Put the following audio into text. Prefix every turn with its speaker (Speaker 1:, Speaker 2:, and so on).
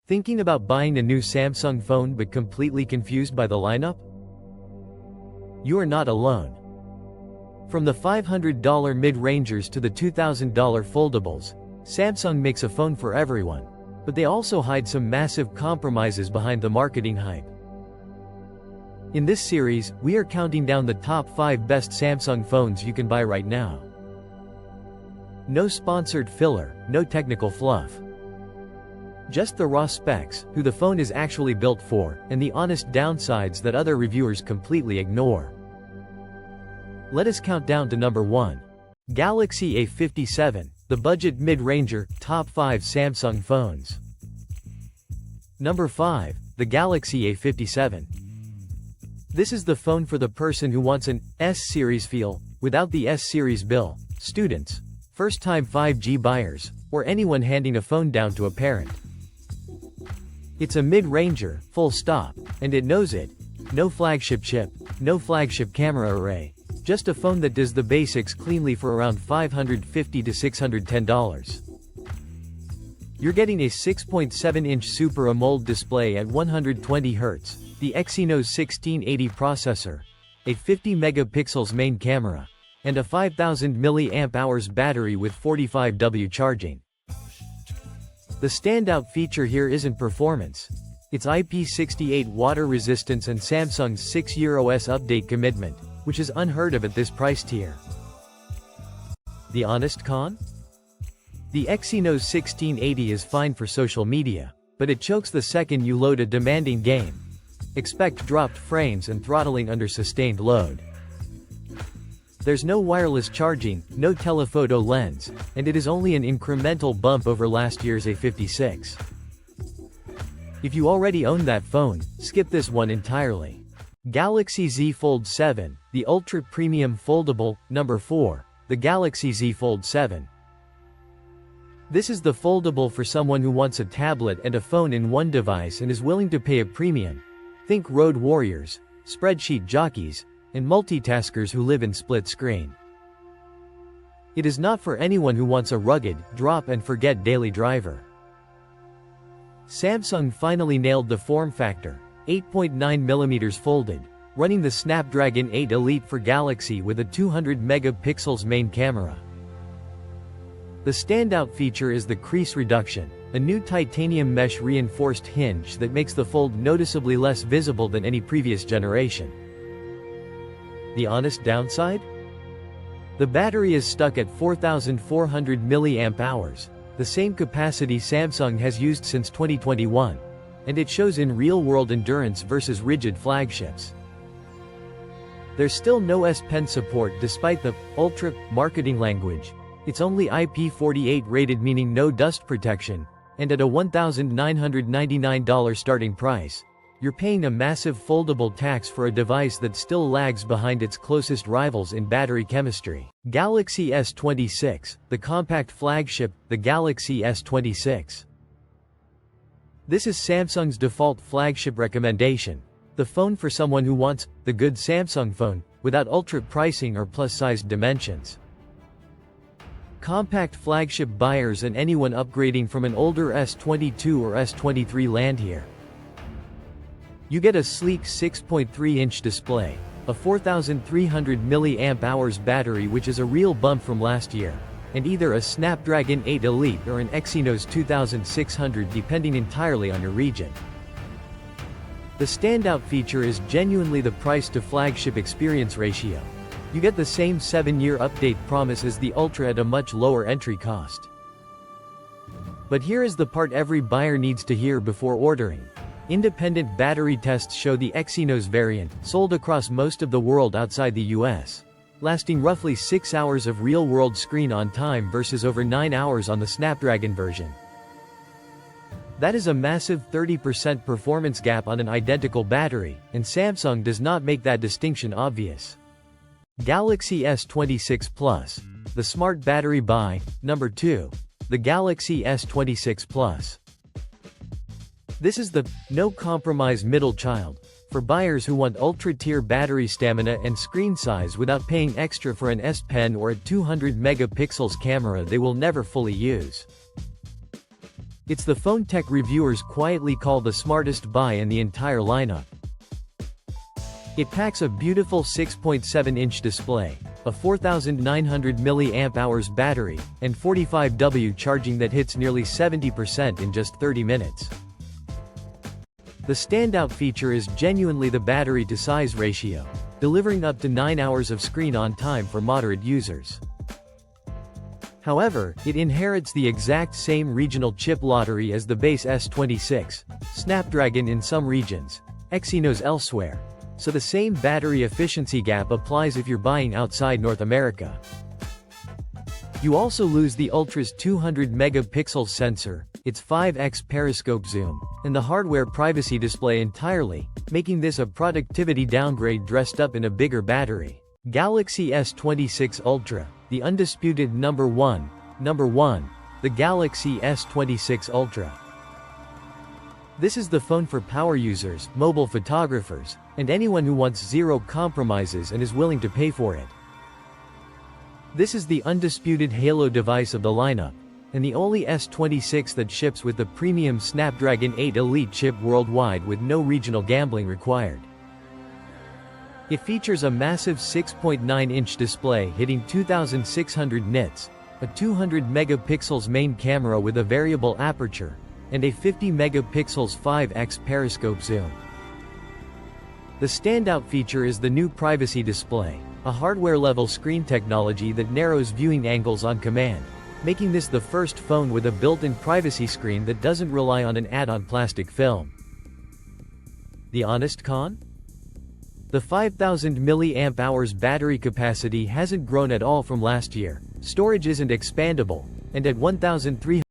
Speaker 1: Thinking about buying a new Samsung phone but completely confused by the lineup? You are not alone. From the $500 mid-rangers to the $2,000 foldables, Samsung makes a phone for everyone, but they also hide some massive compromises behind the marketing hype. In this series, we are counting down the top 5 best Samsung phones you can buy right now. No sponsored filler, no technical fluff. Just the raw specs, who the phone is actually built for, and the honest downsides that other reviewers completely ignore. Let us count down to number 1. Galaxy A57, the budget mid-ranger, top 5 Samsung phones. Number 5, the Galaxy A57. This is the phone for the person who wants an S-series feel, without the S-series bill, students, first-time 5G buyers, or anyone handing a phone down to a parent. It's a mid-ranger, full stop, and it knows it. No flagship chip, no flagship camera array, just a phone that does the basics cleanly for around $550 to $610. You're getting a 6.7-inch Super AMOLED display at 120 Hz, the Exynos 1680 processor, a 50 megapixels main camera, and a 5000 mAh battery with 45W charging. The standout feature here isn't performance. It's IP68 water resistance and Samsung's 6-year OS update commitment, which is unheard of at this price tier. The honest con? The Exynos 1680 is fine for social media, but it chokes the second you load a demanding game. Expect dropped frames and throttling under sustained load. There's no wireless charging, no telephoto lens, and it is only an incremental bump over last year's A56. If you already own that phone, skip this one entirely. Galaxy Z Fold 7, the ultra premium foldable. Number 4, the Galaxy Z Fold 7. This is the foldable for someone who wants a tablet and a phone in one device and is willing to pay a premium. Think road warriors, spreadsheet jockeys, and multitaskers who live in split screen. It is not for anyone who wants a rugged, drop-and-forget daily driver. Samsung finally nailed the form factor, 8.9mm folded, running the Snapdragon 8 Elite for Galaxy with a 200 megapixels main camera. The standout feature is the crease reduction, a new titanium mesh reinforced hinge that makes the fold noticeably less visible than any previous generation. The honest downside? The battery is stuck at 4,400 mAh, the same capacity Samsung has used since 2021, and it shows in real-world endurance versus rigid flagships. There's still no S Pen support despite the Ultra marketing language. It's only IP48 rated, meaning no dust protection, and at a $1,999 starting price, you're paying a massive foldable tax for a device that still lags behind its closest rivals in battery chemistry. Galaxy S26, the compact flagship, the Galaxy S26. This is Samsung's default flagship recommendation, the phone for someone who wants the good Samsung phone, without ultra pricing or plus-sized dimensions. Compact flagship buyers and anyone upgrading from an older S22 or S23 land here. You get a sleek 6.3-inch display, a 4,300 mAh battery, which is a real bump from last year, and either a Snapdragon 8 Elite or an Exynos 2600 depending entirely on your region. The standout feature is genuinely the price-to-flagship experience ratio. You get the same 7-year update promise as the Ultra at a much lower entry cost. But here is the part every buyer needs to hear before ordering. Independent battery tests show the Exynos variant, sold across most of the world outside the US, lasting roughly 6 hours of real-world screen-on time versus over 9 hours on the Snapdragon version. That is a massive 30% performance gap on an identical battery, and Samsung does not make that distinction obvious. Galaxy S26 Plus, the smart battery buy. Number 2, the Galaxy S26 Plus. This is the no-compromise middle child, for buyers who want ultra-tier battery stamina and screen size without paying extra for an S Pen or a 200 megapixels camera they will never fully use. It's the phone tech reviewers quietly call the smartest buy in the entire lineup. It packs a beautiful 6.7-inch display, a 4,900 mAh battery, and 45W charging that hits nearly 70% in just 30 minutes. The standout feature is genuinely the battery-to-size ratio, delivering up to 9 hours of screen-on time for moderate users. However, it inherits the exact same regional chip lottery as the base S26, Snapdragon in some regions, Exynos elsewhere, so the same battery efficiency gap applies if you're buying outside North America. You also lose the Ultra's 200 megapixel sensor, its 5x periscope zoom, and the hardware privacy display entirely, making this a productivity downgrade dressed up in a bigger battery. Galaxy S26 Ultra, the undisputed number one, the Galaxy S26 Ultra. This is the phone for power users, mobile photographers, and anyone who wants zero compromises and is willing to pay for it. This is the undisputed halo device of the lineup, and the only S26 that ships with the premium Snapdragon 8 Elite chip worldwide with no regional gambling required. It features a massive 6.9-inch display hitting 2,600 nits, a 200 megapixels main camera with a variable aperture, and a 50 megapixels 5x periscope zoom. The standout feature is the new privacy display, a hardware-level screen technology that narrows viewing angles on command, making this the first phone with a built-in privacy screen that doesn't rely on an add-on plastic film. The honest con? The 5,000 mAh battery capacity hasn't grown at all from last year, storage isn't expandable, and at 1,300